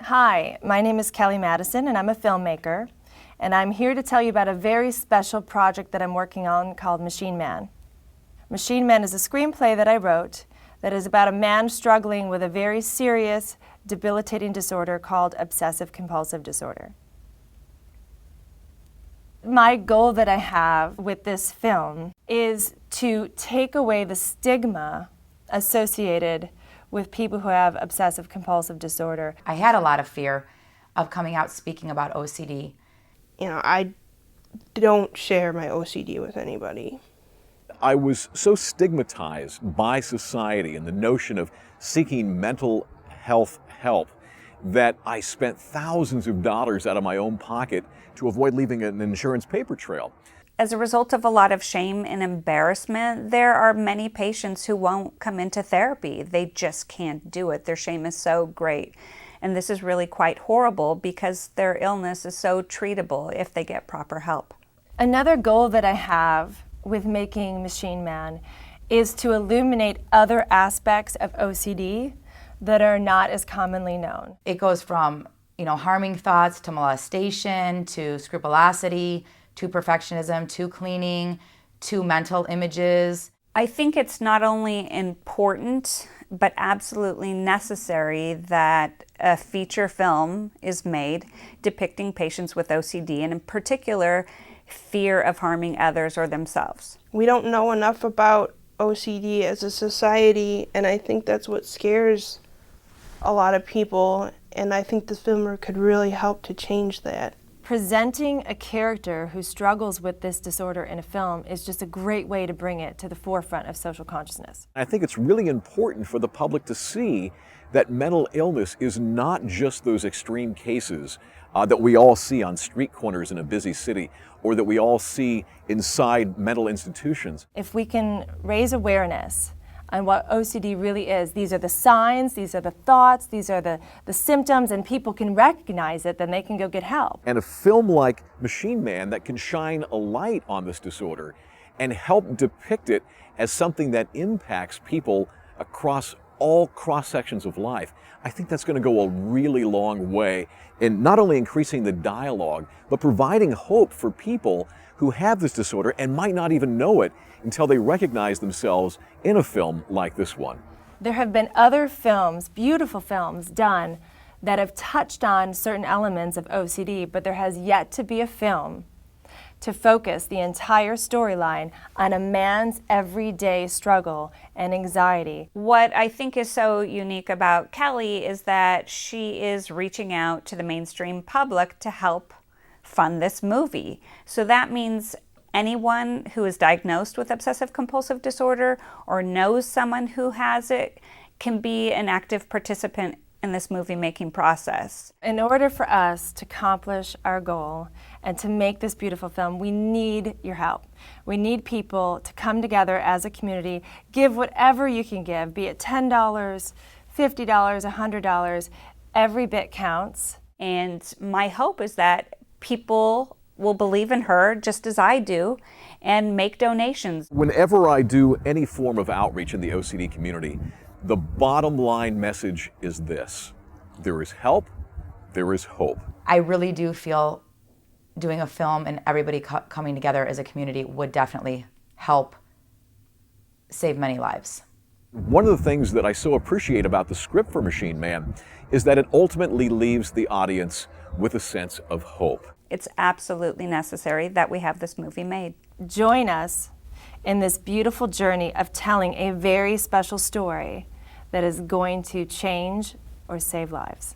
Hi, my name is Kellie Madison and I'm a filmmaker, and I'm here to tell you about a very special project that I'm working on called Machine Man. Machine Man is a screenplay that I wrote that is about a man struggling with a very serious, debilitating disorder called obsessive-compulsive disorder. My goal that I have with this film is to take away the stigma associated with people who have obsessive-compulsive disorder. I had a lot of fear of coming out speaking about OCD. You know, I don't share my OCD with anybody. I was so stigmatized by society and the notion of seeking mental health help that I spent thousands of dollars out of my own pocket to avoid leaving an insurance paper trail. As a result of a lot of shame and embarrassment, there are many patients who won't come into therapy. They just can't do it. Their shame is so great. And this is really quite horrible because their illness is so treatable if they get proper help. Another goal that I have with making Machine Man is to illuminate other aspects of OCD that are not as commonly known. It goes from, harming thoughts to molestation to scrupulosity to perfectionism to cleaning to mental images. I think it's not only important but absolutely necessary that a feature film is made depicting patients with OCD, and in particular fear of harming others or themselves. We don't know enough about OCD as a society, and I think that's what scares a lot of people, and I think this film could really help to change that. Presenting a character who struggles with this disorder in a film is just a great way to bring it to the forefront of social consciousness. I think it's really important for the public to see that mental illness is not just those extreme cases that we all see on street corners in a busy city or that we all see inside mental institutions. If we can raise awareness on what OCD really is, these are the signs, these are the thoughts, these are the symptoms, and people can recognize it, then they can go get help. And a film like Machine Man that can shine a light on this disorder and help depict it as something that impacts people across all cross-sections of life, I think that's going to go a really long way in not only increasing the dialogue, but providing hope for people who have this disorder and might not even know it until they recognize themselves in a film like this one. There have been other films, beautiful films, done that have touched on certain elements of OCD, but there has yet to be a film to focus the entire storyline on a man's everyday struggle and anxiety. What I think is so unique about Kellie is that she is reaching out to the mainstream public to help fund this movie. So that means anyone who is diagnosed with obsessive-compulsive disorder or knows someone who has it can be an active participant in this movie-making process. In order for us to accomplish our goal and to make this beautiful film, we need your help. We need people to come together as a community, give whatever you can give, be it $10, $50, $100, every bit counts. And my hope is that people will believe in her just as I do and make donations. Whenever I do any form of outreach in the OCD community, the bottom line message is this: there is help, there is hope. I really do feel doing a film and everybody coming together as a community would definitely help save many lives. One of the things that I so appreciate about the script for Machine Man is that it ultimately leaves the audience with a sense of hope. It's absolutely necessary that we have this movie made. Join us in this beautiful journey of telling a very special story that is going to change or save lives.